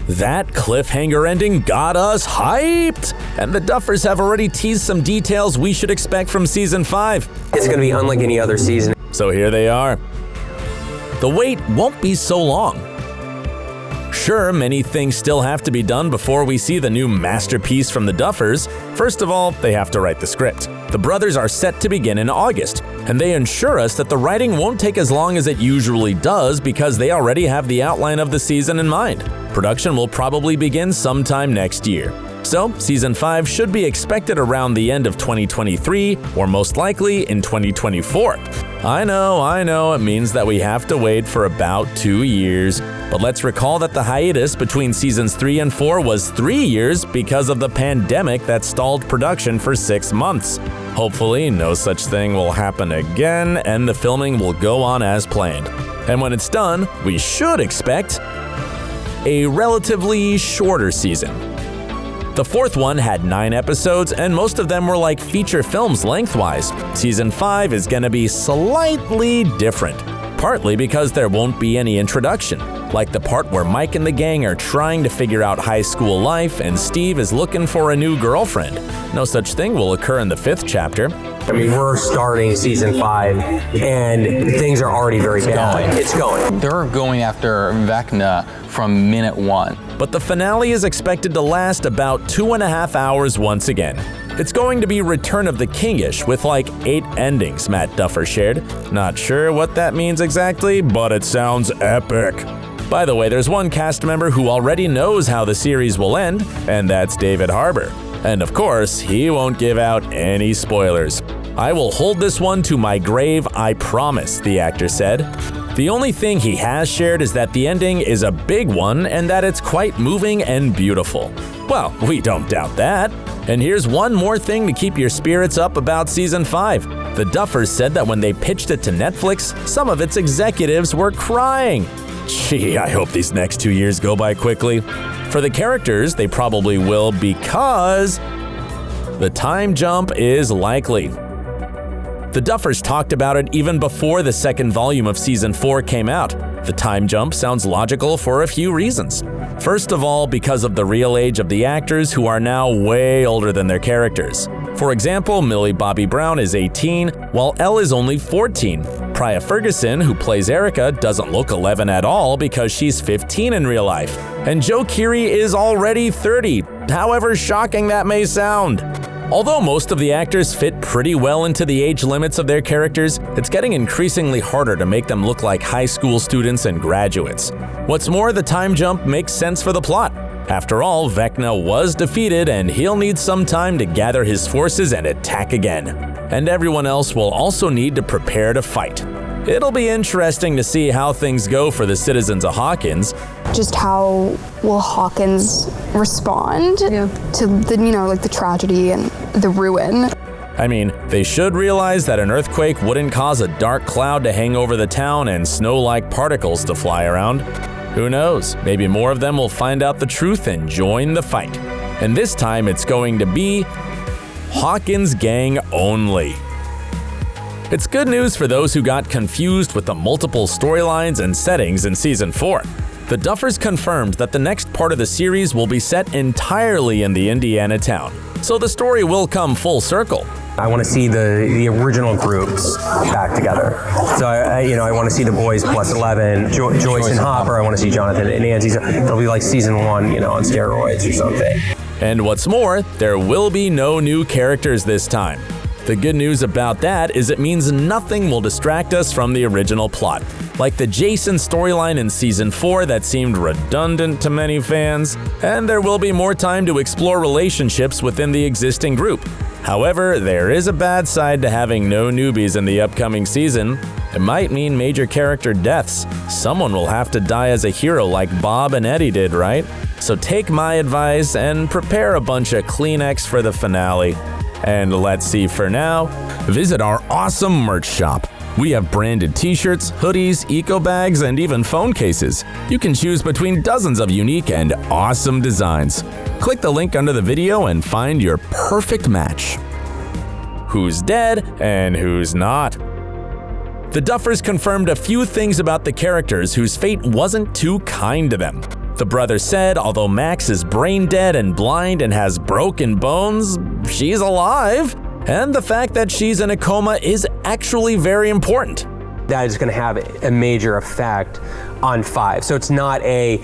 That cliffhanger ending got us hyped! And the Duffers have already teased some details we should expect from Season 5. It's going to be unlike any other season. So here they are. The wait won't be so long. Sure, many things still have to be done before we see the new masterpiece from the Duffers. First of all, they have to write the script. The brothers are set to begin in August, and they assure us that the writing won't take as long as it usually does because they already have the outline of the season in mind. Production will probably begin sometime next year. So, Season 5 should be expected around the end of 2023, or most likely in 2024. I know, it means that we have to wait for about 2 years. But let's recall that the hiatus between Seasons 3 and 4 was 3 years because of the pandemic that stalled production for 6 months. Hopefully, no such thing will happen again, and the filming will go on as planned. And when it's done, we should expect a relatively shorter season. The fourth one had 9 episodes, and most of them were like feature films lengthwise. Season 5 is gonna be slightly different, partly because there won't be any introduction, like the part where Mike and the gang are trying to figure out high school life and Steve is looking for a new girlfriend. No such thing will occur in the 5th chapter. I mean, we're starting Season 5, and things are already very bad. It's going. They're going after Vecna from minute 1. But the finale is expected to last about 2.5 hours once again. It's going to be Return of the Kingish with like 8 endings, Matt Duffer shared. Not sure what that means exactly, but it sounds epic. By the way, there's one cast member who already knows how the series will end, and that's David Harbour. And of course, he won't give out any spoilers. "I will hold this one to my grave, I promise," the actor said. The only thing he has shared is that the ending is a big one and that it's quite moving and beautiful. Well, we don't doubt that. And here's one more thing to keep your spirits up about Season 5. The Duffers said that when they pitched it to Netflix, some of its executives were crying. Gee, I hope these next 2 years go by quickly. For the characters, they probably will because the time jump is likely. The Duffers talked about it even before the second volume of Season 4 came out. The time jump sounds logical for a few reasons. First of all, because of the real age of the actors who are now way older than their characters. For example, Millie Bobby Brown is 18, while Elle is only 14. Priya Ferguson, who plays Erica, doesn't look 11 at all because she's 15 in real life. And Keery is already 30, however shocking that may sound. Although most of the actors fit pretty well into the age limits of their characters, it's getting increasingly harder to make them look like high school students and graduates. What's more, the time jump makes sense for the plot. After all, Vecna was defeated and he'll need some time to gather his forces and attack again. And everyone else will also need to prepare to fight. It'll be interesting to see how things go for the citizens of Hawkins. Just how will Hawkins respond to the tragedy and the ruin? I mean, they should realize that an earthquake wouldn't cause a dark cloud to hang over the town and snow-like particles to fly around. Who knows, maybe more of them will find out the truth and join the fight. And this time it's going to be Hawkins gang only. It's good news for those who got confused with the multiple storylines and settings in Season 4. The Duffers confirmed that the next part of the series will be set entirely in the Indiana town, so the story will come full circle. I want to see the original groups back together. So I want to see the boys plus 11, Joyce and Hopper. I want to see Jonathan and Nancy. So it'll be like Season 1, on steroids or something. And what's more, there will be no new characters this time. The good news about that is it means nothing will distract us from the original plot, like the Jason storyline in Season 4 that seemed redundant to many fans, and there will be more time to explore relationships within the existing group. However, there is a bad side to having no newbies in the upcoming season. It might mean major character deaths. Someone will have to die as a hero like Bob and Eddie did, right? So take my advice and prepare a bunch of Kleenex for the finale. And let's see, for now, visit our awesome merch shop. We have branded t-shirts, hoodies, eco bags, and even phone cases. You can choose between dozens of unique and awesome designs. Click the link under the video and find your perfect match. Who's dead and who's not? The Duffers confirmed a few things about the characters whose fate wasn't too kind to them. The brothers said although Max is brain dead and blind and has broken bones, she's alive. And the fact that she's in a coma is actually very important. That is going to have a major effect on 5. So it's not a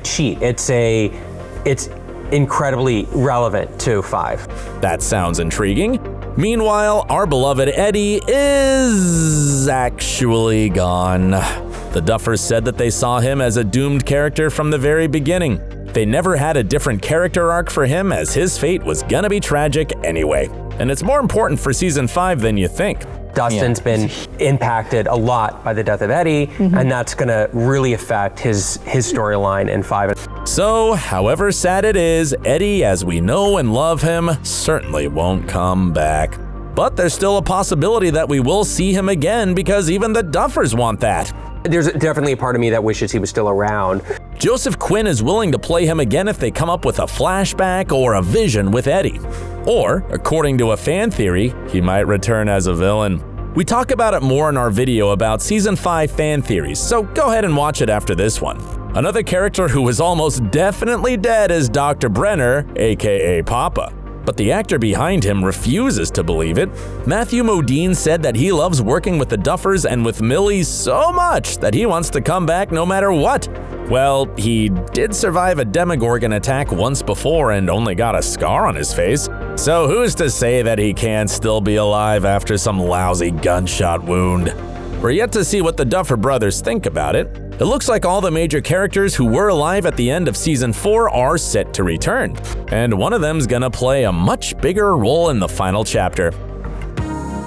cheat. It's incredibly relevant to 5. That sounds intriguing. Meanwhile, our beloved Eddie is actually gone. The Duffers said that they saw him as a doomed character from the very beginning. They never had a different character arc for him, as his fate was gonna be tragic anyway. And it's more important for season 5 than you think. Dustin's been impacted a lot by the death of Eddie, and that's gonna really affect his storyline in 5. So, however sad it is, Eddie, as we know and love him, certainly won't come back. But there's still a possibility that we will see him again because even the Duffers want that. There's definitely a part of me that wishes he was still around. Joseph Quinn is willing to play him again if they come up with a flashback or a vision with Eddie. Or, according to a fan theory, he might return as a villain. We talk about it more in our video about Season 5 fan theories, so go ahead and watch it after this one. Another character who is almost definitely dead is Dr. Brenner, aka Papa. But the actor behind him refuses to believe it. Matthew Modine said that he loves working with the Duffers and with Millie so much that he wants to come back no matter what. Well, he did survive a Demogorgon attack once before and only got a scar on his face. So who's to say that he can't still be alive after some lousy gunshot wound? We're yet to see what the Duffer Brothers think about it. It looks like all the major characters who were alive at the end of Season 4 are set to return, and one of them's gonna play a much bigger role in the final chapter.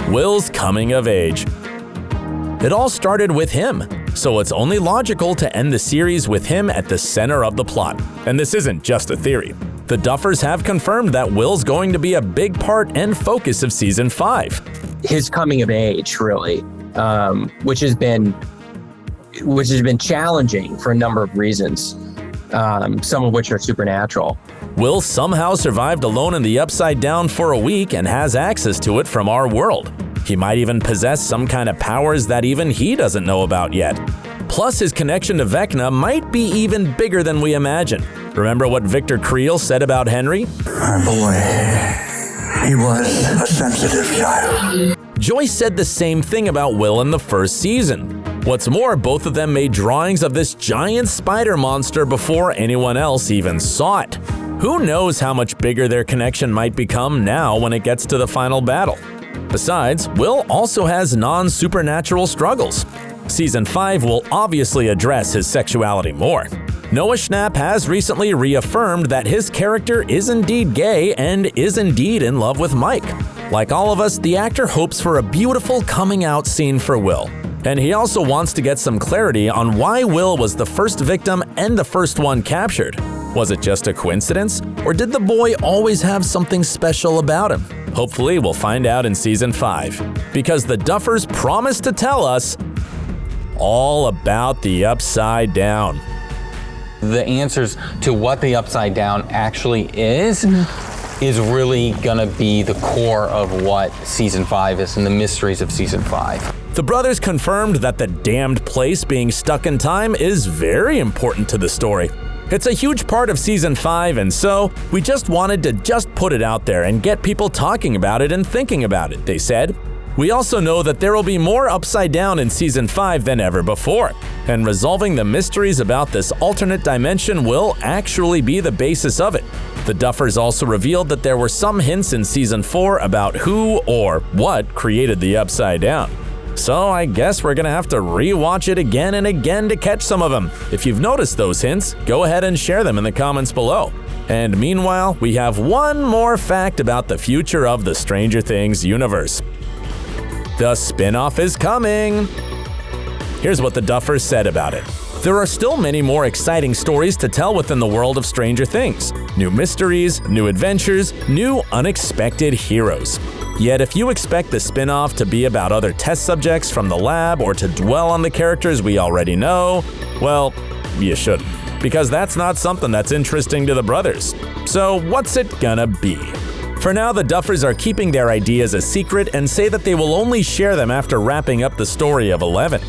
Will's coming of age. It all started with him, so it's only logical to end the series with him at the center of the plot. And this isn't just a theory. The Duffers have confirmed that Will's going to be a big part and focus of Season 5. His coming of age, really, which has been challenging for a number of reasons, some of which are supernatural. Will somehow survived alone in the Upside Down for a week and has access to it from our world. He might even possess some kind of powers that even he doesn't know about yet. Plus, his connection to Vecna might be even bigger than we imagine. Remember what Victor Creel said about Henry? My boy, he was a sensitive child. Joyce said the same thing about Will in the first season. What's more, both of them made drawings of this giant spider monster before anyone else even saw it. Who knows how much bigger their connection might become now when it gets to the final battle. Besides, Will also has non-supernatural struggles. Season 5 will obviously address his sexuality more. Noah Schnapp has recently reaffirmed that his character is indeed gay and is indeed in love with Mike. Like all of us, the actor hopes for a beautiful coming out scene for Will. And he also wants to get some clarity on why Will was the first victim and the first one captured. Was it just a coincidence? Or did the boy always have something special about him? Hopefully we'll find out in Season 5. Because the Duffers promised to tell us all about the Upside Down. The answers to what the Upside Down actually is really gonna be the core of what Season 5 is and the mysteries of Season 5. The brothers confirmed that the damned place being stuck in time is very important to the story. It's a huge part of Season 5, and so we just wanted to put it out there and get people talking about it and thinking about it, they said. We also know that there will be more Upside Down in Season 5 than ever before, and resolving the mysteries about this alternate dimension will actually be the basis of it. The Duffers also revealed that there were some hints in Season 4 about who or what created the Upside Down. So I guess we're gonna have to re-watch it again and again to catch some of them. If you've noticed those hints, go ahead and share them in the comments below. And meanwhile, we have one more fact about the future of the Stranger Things universe. The spin-off is coming! Here's what the Duffers said about it. There are still many more exciting stories to tell within the world of Stranger Things. New mysteries, new adventures, new unexpected heroes. Yet if you expect the spin-off to be about other test subjects from the lab or to dwell on the characters we already know, well, you shouldn't. Because that's not something that's interesting to the brothers. So what's it gonna be? For now, the Duffers are keeping their ideas a secret and say that they will only share them after wrapping up the story of 11.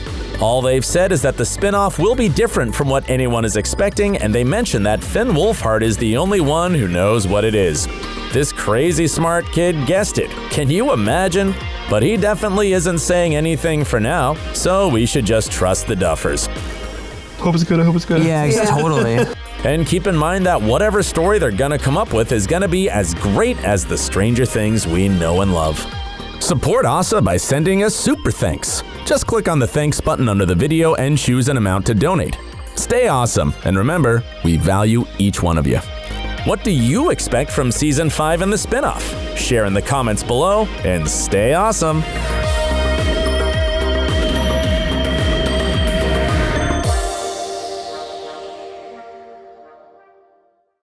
All they've said is that the spin-off will be different from what anyone is expecting, and they mention that Finn Wolfhard is the only one who knows what it is. This crazy smart kid guessed it. Can you imagine? But he definitely isn't saying anything for now, so we should just trust the Duffers. Hope it's good, I hope it's good. Yeah, totally. And keep in mind that whatever story they're gonna come up with is gonna be as great as the Stranger Things we know and love. Support OSSA by sending us super thanks. Just click on the thanks button under the video and choose an amount to donate. Stay awesome, and remember, we value each one of you. What do you expect from Season 5 and the spin-off? Share in the comments below, and stay awesome!